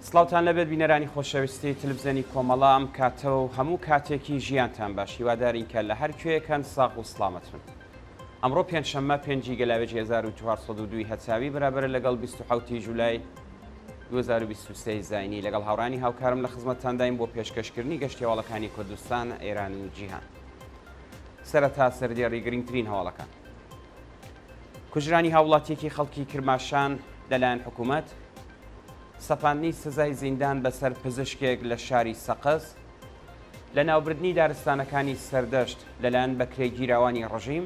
سڵاوتان لەبێت بینەرانی خۆشەویستی تلڤیزیۆنی کۆمەڵە ئەم کاتەوە و هەموو کاتێکی ژیانتان باش هیوادارین کە لە هەر کوێیەکەن ساغ و سڵامەتن. ئەمڕۆ پێنجشەممە 5 گەلاوێژ 1402 هەچاوی بەرابەرە لەگەڵ 27 جولای 2023 زاینی لەگەڵ هاوڕانی هاوکارم لە خزمەتتاندایم بۆ پێشکەشکردنی گەشتی هەواڵەکانی کوردستان، ئێران و جیهان. سەرەتا سەردێڕی گرنگترین هەواڵەکان. کوژرانی هاوڵاتیەکی خەڵکی کرماشان لەلایەن حکوومەت، سەپاندنی سزای زیندان بەسەر پزیشکێک لە شاری سەقز، لە ناوبردنی دارستانەکانی سەردەشت لەلایەن بەکرێگیراوانی ڕژیم،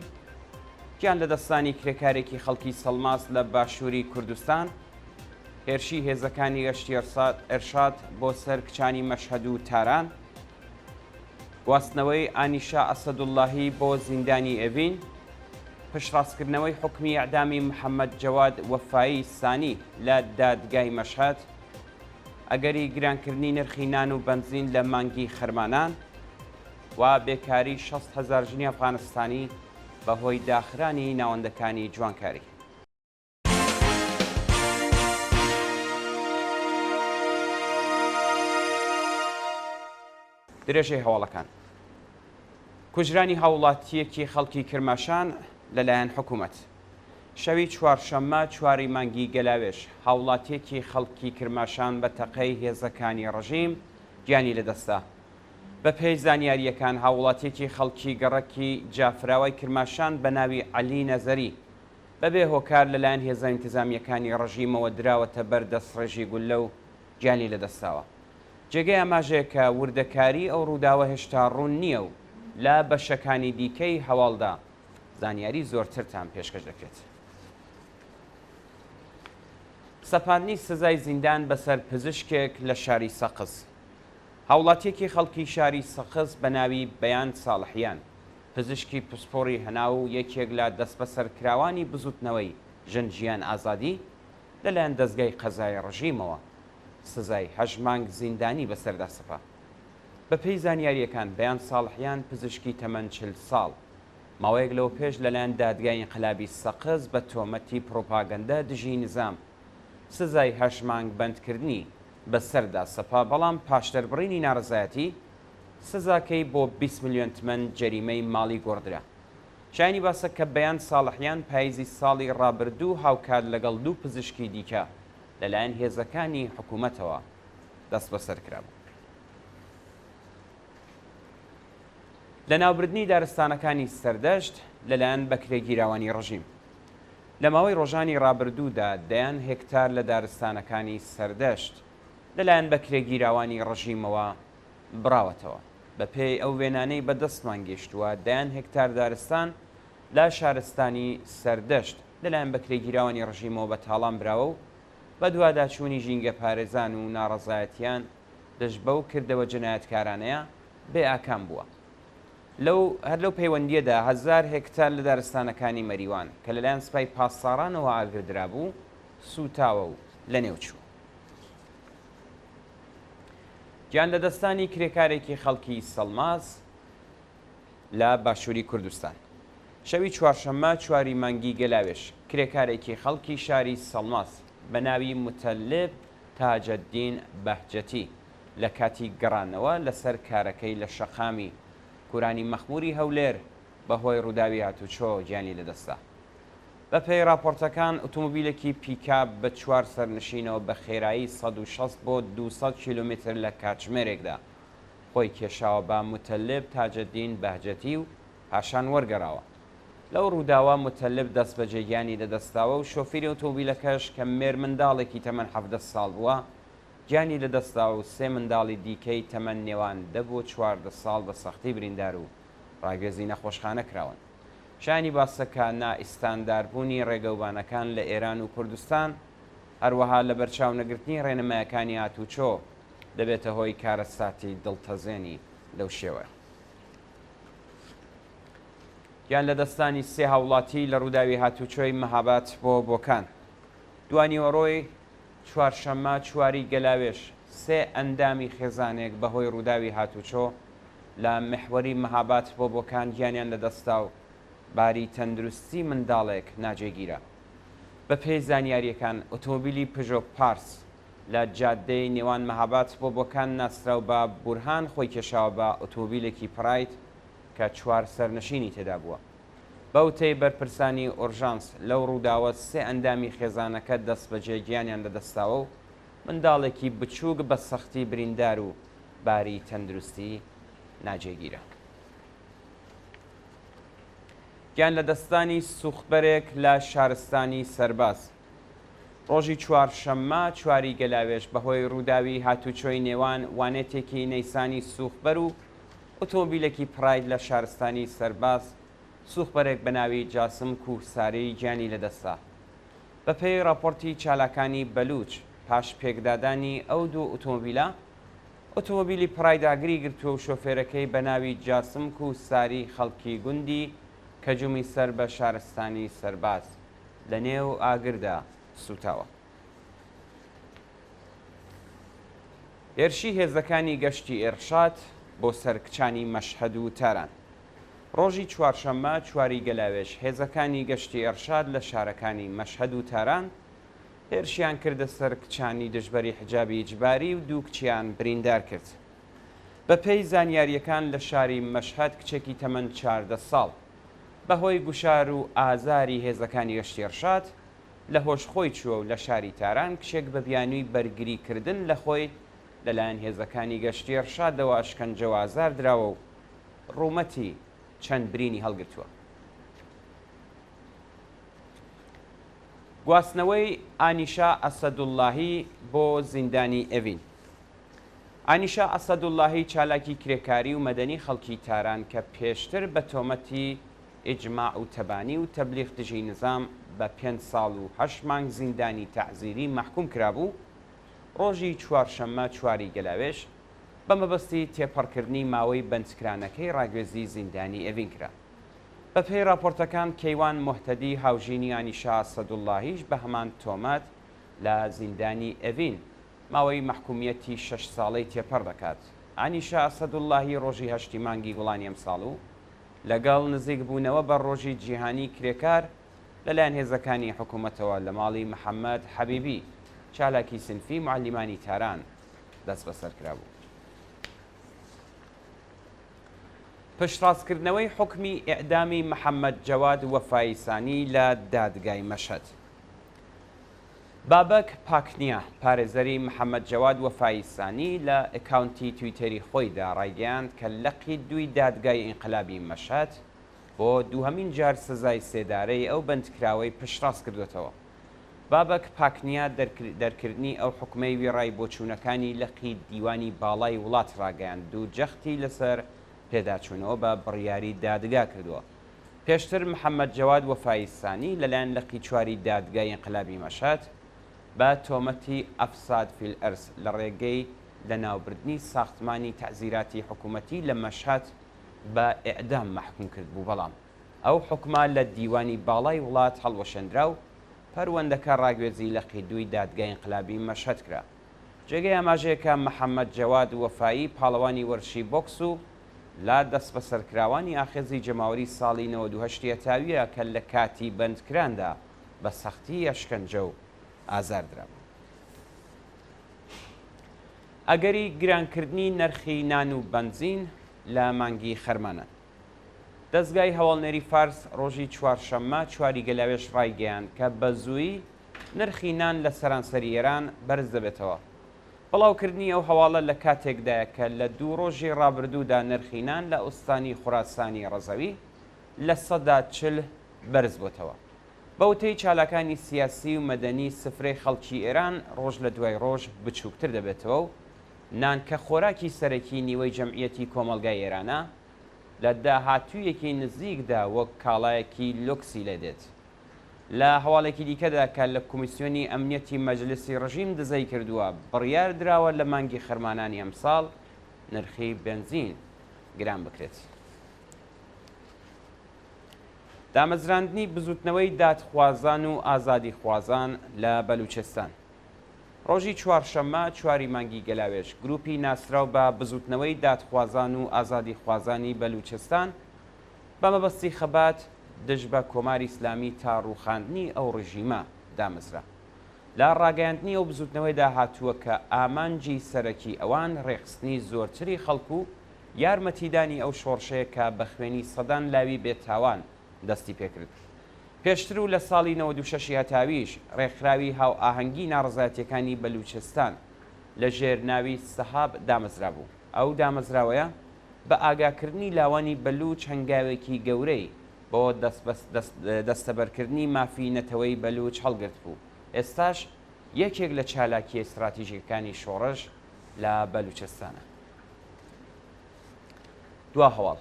گیان لە دەستانی کرێکارێکی خەڵکی سەڵماس لە باشووری کوردستان، هێرشی هێزەکانی گەشتی ئەرشاد بۆ سەر کچانی مەشهەد و تاران، گواستنەوەی ئانیشا ئەسەدوڵڵاهی بۆ زیندانی ئەڤین، پشتڕاستکردنەوەی حکمی ئەعدامی محەممەد جەواد وەفایی سانی لە دادگای مەشهەد، ئەگەری گرانکردنی نرخی نان و بنزین لە مانگی خەرمانان و بێکاری 600,000 ژنی ئەفغانستانی بەهۆی داخرانی ناوەندەکانی جوانکاری. درێژەی هەواڵەکان. کوژرانی هاوڵاتیەکی خەڵکی کرماشان لەلایەن حکوومەت. شەوی چوارشەممە 4 مانگی گەلاوێژ هاوڵاتیەکی خەڵکی کرماشان بە تەقەی هێزەکانی ڕژیم گیانی لەدەستا. بە پێی زانیاریەکان هاوڵاتیەکی خەڵکی گەڕەکی جافراوای کرماشان بە ناوی عەلی نەزەری بەبێ هۆکار لەلایەن هێزە ئینتیزامیەکانی ڕژیمەوە دراوەتە بەر دەستڕێژی گولە و گیانی لەدەستاوە. جێگەی ئاماژەیە کە وردەکاری ئەو ڕووداوە هێشتا ڕوون نییە و لە بەشەکانی دیکەی هەواڵدا زانیاری زۆرترتان پێشکەش دەکرێت. سەپاندنی سزای زیندان بەسەر پزیشکێک لە شاری سەقز. هاوڵاتیەکی خەڵکی شاری سەقز بە ناوی بەیان ساڵحیان، پزیشکی پسپۆری هەنا و یەکێک لە دەست بەسەرکراوانی بزوتنەوەی ژن ژیان ئازادی لەلایەن دەستگای قەزای ڕژیمەوە سزای 8 مانگ زیندانی بەسەردا سەپا. بە پێی زانیاریەکان بەیان ساڵحیان پزیشکی تەمەن 40 ساڵ ماوەیەک لەوە پێش لەلایەن دادگای ئینقلابی سەقز بە تۆمەتی پرۆپاگەندە دژی نظام سزای 8 مانگ بەندکردنی بەسەردا سەپا، بەڵام پاشدەربڕینی ناڕزایەتی سزاکەی بۆ 20 میلیۆن تمەن جەریمەی ماڵی گۆڕدرا. شایانی باسە کە بەیان ساڵحیان پاییزی ساڵی ڕابردوو هاوکات لەگەڵ 2 پزیشکی دیکە لەلایەن هێزەکانی حکوومەتەوە دەست بەسەر کرابوو. لە ناوبردنی دارستانەکانی سەردەشت لەلایەن بەکرێگیراوانی ڕژیم. لە ماوەی ڕۆژانی ڕابردوودا 10 هێکتار لە دارستانەکانی سەردەشت لەلایەن بەکرێگیراوانی ڕژیمەوە بڕاوەتەوە. بە پێی ئەو وێنانەی بەدەستمان گەیشتووە 10 هێکتار دارستان لە شارستانی سەردەشت لەلایەن بەکرێگیراوانی ڕژیمەوە بە تاڵان براوە و بە دوواداچوونی ژینگە پارێزان و ناڕەزایەتیان دەست بەو کردەوە جنایەتکارانەیە بێ ئاکام بووە. هەر لەو پەیوەندیەدا 1000 هێکتار لە دارستانەکانی مەریوان کە لەلایەن سوپای پاسدارانەوە ئاگردرا بوو سوتاوە و لە نێوچوو. گیان لە دەستانی کرێکارێکی خەڵکی سەڵماس لە باشووری کوردستان. شەوی چوارشەممە 4 مانگی گەلاوێژ کرێکارێکی خەڵکی شاری سەڵماس بە ناوی متەلب تاجەدین بەهجەتی لە کاتی گەڕانەوە لەسەر کارەکەی لە شەقامی کورانی مەخموری هەولێر بەهۆی ڕووداوی هاتوچۆ گیانی لەدەستا. بە پێی راپۆرتەکان ئۆتۆمۆبیلێکی پیکاپ بە 4 سەرنشینەوە بە خێرایی 160 بۆ 200 کیلومتر لە کاتژمێرێکدا خۆی کێشاوە بە متەلب تاجەدین بەهجەتی و پاشان وەرگەڕاوە. لەو ڕووداوە متەلب دەست بە جێگیانی لەدەستاوە و شۆفێری ئۆتۆمۆبیلەکەش کە مێر منداڵێکی تەمەن 17 ساڵ بووە گیانی لەدەستاوە و 3 منداڵی دیکەی تەمەن نێوان 10 بۆ 14 ساڵ بە سەختی بریندار و ڕاگەزی نەخۆشخانە کراون. شانی باسەکە نائیستانداربوونی ڕێگەوبانەکان لە ئێران و کوردستان هەروەها لە بەرچاو نەگرتنی ڕێنەمایەکانی هاتوچۆ دەبێتە هۆی کارەساتی دڵتەزێنی لەو شێوە. گیان لە دەستانی 3 هاوڵاتی لە ڕووداوی هاتوچۆی مەهاباد بۆ بۆکان. دوانیوەڕۆی چوارشەممە 4 گەلاوێژ 3 ئەندامی خێزانێک بەهۆی ڕووداوی هاتوچۆ لە محوەری مەهاباد بۆ بۆکان گیانیان لەدەستا و باری تەندروستی منداڵێک ناجێگیرە. بە پێی زانیاریەکان ئۆتۆمۆبیلی پژۆ پارس لە جادەی نێوان مەهاباد بۆکان ناسراو بە بورهان خۆی کێشاوە بە ئۆتۆمبیلێکی پڕایت کە 4 سەرنشینی تێدا بووە. بەوتەی بەرپرسانی ئۆرژانس لەو ڕووداوە 3 ئەندامی خێزانەکە دەست بەجێ گیانیان لەدەستاوە و منداڵێکی بچووک بە سەختی بریندار و باری تەندروستی ناجێگیرە. گیان لە دەستانی سوختبەرێک لە شارستانی سەرباز. ڕۆژی چوارشەممە 4 گەلاوێژ بەهۆی ڕووداوی هاتوچۆی نێوان وانێتێکی نەیسانی سوختبەر و ئۆتۆمبیلێکی پراید لە شارستانی سەرباز سوختبەرێک بە ناوی جاسم کوهساری گیانی لەدەستا. بەپێی راپۆرتی چالاکانی بەلوچ پاش پێکدادانی ئەو دوو ئۆتۆمبیلە، ئۆتۆمبیلی پرایداگری گرتووە و شۆفێرەکەی بە ناوی جاسم کوهساری خەڵکی گوندی کە جومی سەر بە شارستانی سەرباز لە نێو ئاگردا سوتاوە. هێرشی هێزەکانی گەشتی ئێرشاد بۆ سەرکچانی مەشهەد و تاران. ڕۆژی چوارشەممە 4 گەلاوێژ هێزەکانی گەشتی ئێرشاد لە شارەکانی مەشهەد و تاران هێرشیان کردە سەر کچانی دژبەری حجابی ئیجباری و 2 کچیان بریندار کرد. بەپێی زانیاریەکان لە شاری مەشهەد کچێکی تەمەن 14 ساڵ بەهۆی گوشار و ئازاری هێزەکانی گەشتی ئێرشاد لە هۆشخۆی چووە و لە شاری تاران کشێک بە بیانووی بەرگریکردن لە خۆی لەلایەن هێزەکانی گەشتی ئێرشادەوە ئەشکەنجە و ئازار دراوە و ڕوومەتی چەند برینی هەڵگرتووە. گواستنەوەی ئانیشا ئەسەدوڵڵاهی بۆ زیندانی ئەڤین. ئانیشا ئەسەدوڵڵاهی چالاکی کرێکاری و مەدەنی خەڵکی تاران کە پێشتر بە تۆمەتی ئیجماع و تەبانی و تەبلیغ دژی نظام بە 5 ساڵ و 8 مانگ زیندانی تەعزیری مەحکوم کرابوو، ڕۆژی چوارشەممە 4 گەلاوێژ بە مەبەستی تێپەڕکردنی ماوەی بەندکرانەکەی ڕاگوێزی زیندانی ئەڤین کرا. بەپێی راپۆرتەکان کەیوان موحتەدی هاوژینی ئانیشا ئەسەدوڵڵاهیش بە هەمان تۆمەت لە زیندانی ئەڤین ماوەی مەحکومیەتی 6 ساڵەی تێپەڕ دەکات. ئانیشا ئەسەدوڵڵاهی ڕۆژی 8 مانگی گوڵانی ئەم ساڵ و لەگەڵ نزیک بوونەوە بە ڕۆژی جیهانی کرێکار لەلایەن هێزەکانی حکوومەتەوە لە ماڵی محەممەد حەبیبی چالاکی سنفی معلیمانی تاران دەست بەسەر کرابوو. پشتڕاستکردنەوەی حکمی ئیعدامی محەممەد جەواد وەفایسانی لە دادگای مەشهەد. بابەک پاکنیە پارێزەری محەممەد جەواد وەفایسانی لە ئەکاونتی تویتەری خۆیدا ڕایگەیاند کە لەقی 2 دادگای ئینقلابی مەشهەد بۆ دووهەمین جار سزای سێدارەی ئەو بەندکراوەی پشتڕاست کردوێتەوە. بابەک پاکنیە دەرکردنی ئەو حکومەی وێڕای بۆچوونەکانی لەقی دیوانی باڵای وڵات ڕاگەیاند و جەختی لەسەر پێداچوونەوە بە بڕیاری دادگا کردووە. پێشتر محەممەد جەواد وەفایسانی لەلایەن لەقی 4 دادگای ئینقلابی مەشهەد بە تۆمەتی ئەفساد فیل ئەرز لە ڕێگەی لە ناوبردنی ساختمانی تەعزیراتی حکوومەتی لە مەشهەد بە ئیعدام مەحکوم کرد بوو، بەڵام ئەو حکومە لە دیوانی باڵای وڵات هەڵوەشەندرا و پەروەندەکە ڕاگوێزی لەقی 2 دادگای ئینقلابی مەشهەد کرا. جێگەی ئاماژەیەکە محەممەد جەواد وەفایی پاڵەوانی وەرشی بۆکس و لا دەست بە سەرکراوانی ئاخێزی جەماوەری ساڵی 98 تاویە کە لە کاتی بەندکراندا بە سەختی ئەشکەنجە و ئازار درابوو. ئەگەری گرانکردنی نرخی نان و بنزین لە مانگی خەرمانە. دەستگای هەواڵنەری فارس ڕۆژی چوارشەممە 4 گەلاوێژ ڕایگەیاند کە بە زووی نرخی نان لە سەرانسەری ئێران بەرز دەبێتەوە. بڵاوکردنی ئەو هەواڵە لە کاتێکدایە کە لە 2 ڕۆژی ڕابردوودا نرخی نان لە ئوستانی خوڕاسانی ڕەزەوی لە 40 بەرز بۆتەوە. بەوتەی چالاکانی سیاسی و مەدەنی سفرەی خەڵکی ئێران ڕۆژ لە دوای ڕۆژ بچووکتر دەبێتەوە و نان کە خۆراکی سەرەکی نیوەی جەمعیەتی کۆمەلگای ئێرانە لە داهاتوویەکی نزیکدا وەک کاڵایەکی لۆکسی لێدێت. لە هەواڵێکی دیکەدا کە لە کۆمیسیۆنی ئەمنیەتی مەجلیسی ڕژیم دزەی کردووە بڕیار دراوە لە مانگی خەرمانانی ئەمساڵ نرخی بنزین گران بکرێت. دامەزراندنی بزوتنەوەی دادخوازان و ئازادی خوازان لە بەلوچستان. ڕۆژی چوارشەممە 4 مانگی گەلاوێژ گروپی ناسراو بە بزوتنەوەی دادخوازان و ئازادی خوازانی بەلوچستان بە مەبەستی خەبات دژ بە کۆماری ئیسلامی تا ڕووخاندنی ئەو ڕژیمە دامەزرا. لە ڕاگەیاندنی ئەو بزوتنەوەیدا هاتووە کە ئامانجی سەرەکی ئەوان ڕێخستنی زۆرتری خەڵکو و یارمەتیدانی ئەو شۆڕشەیە کە بە خوێنی سەدان لاوی بێتاوان دەستی پێکرد. پێشتر و لە ساڵی 96 هەتاویش ڕێکخراوی هاو ئاهەنگی ناڕزایەتیەکانی بەلوچستان لە ژێرناوی سەحاب دامەزرا بوو. ئەو دامەزراوەیە بە ئاگاکردنی لاوانی بەلوچ هەنگاوێکی گەورەی بۆ دەستەبەرکردنی مافی نەتەوەی بەلوچ هەڵگرت بوو. ئێستاش یەکێک لە چالاکی استراتیژیەکانی شۆڕش لە بەلوچستانە. دوا هەواڵ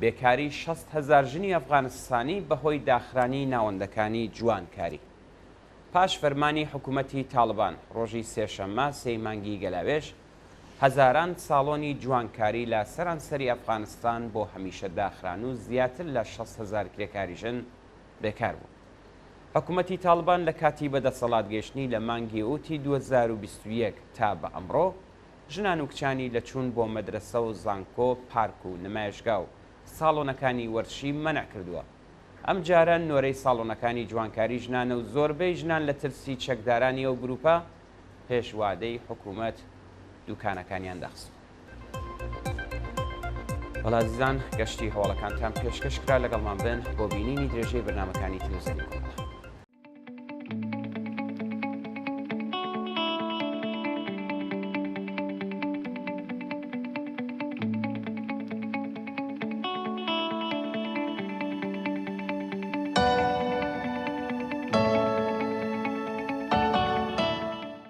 بێکاری 60,000 ژنی ئەفغانستانی بەهۆی داخرانی ناوەندەکانی جوانکاری. پاش فەرمانی حکوومەتی تاڵبان ڕۆژی سێشەممە سەیمانگی گەلاوێژ هەزاران ساڵۆنی جوانکاری لە سەرانسەری ئەفغانستان بۆ هەمیشە داخران و زیاتر لە 60,000 کرێکاری ژن بێکار بوو. حکوومەتی تاڵبان لە کاتی بەدەسەڵات گەیشتنی لە مانگی ئوتی 2021 تا بە ئەمڕۆ ژنان و کچانی لە چوون بۆ مەدرسە و زانکۆ پارک و نمایشگا و ساڵۆنەکانی وەرشی مەنع کردووە. ئەم جارە نۆرەی ساڵۆنەکانی جوانکاری ژنانە و زۆربەی ژنان لە ترسی چەکدارانی ئەو گروپە پێشوادەی حکوومەت دوکانەکانیان دەخست. بەڵازیزان گەشتی هەواڵەکانتان پێشکەشکرا لەگەڵمان بن بۆ بینینی درێژەی بەرنامەکانی تلویزیۆنی کۆڵ.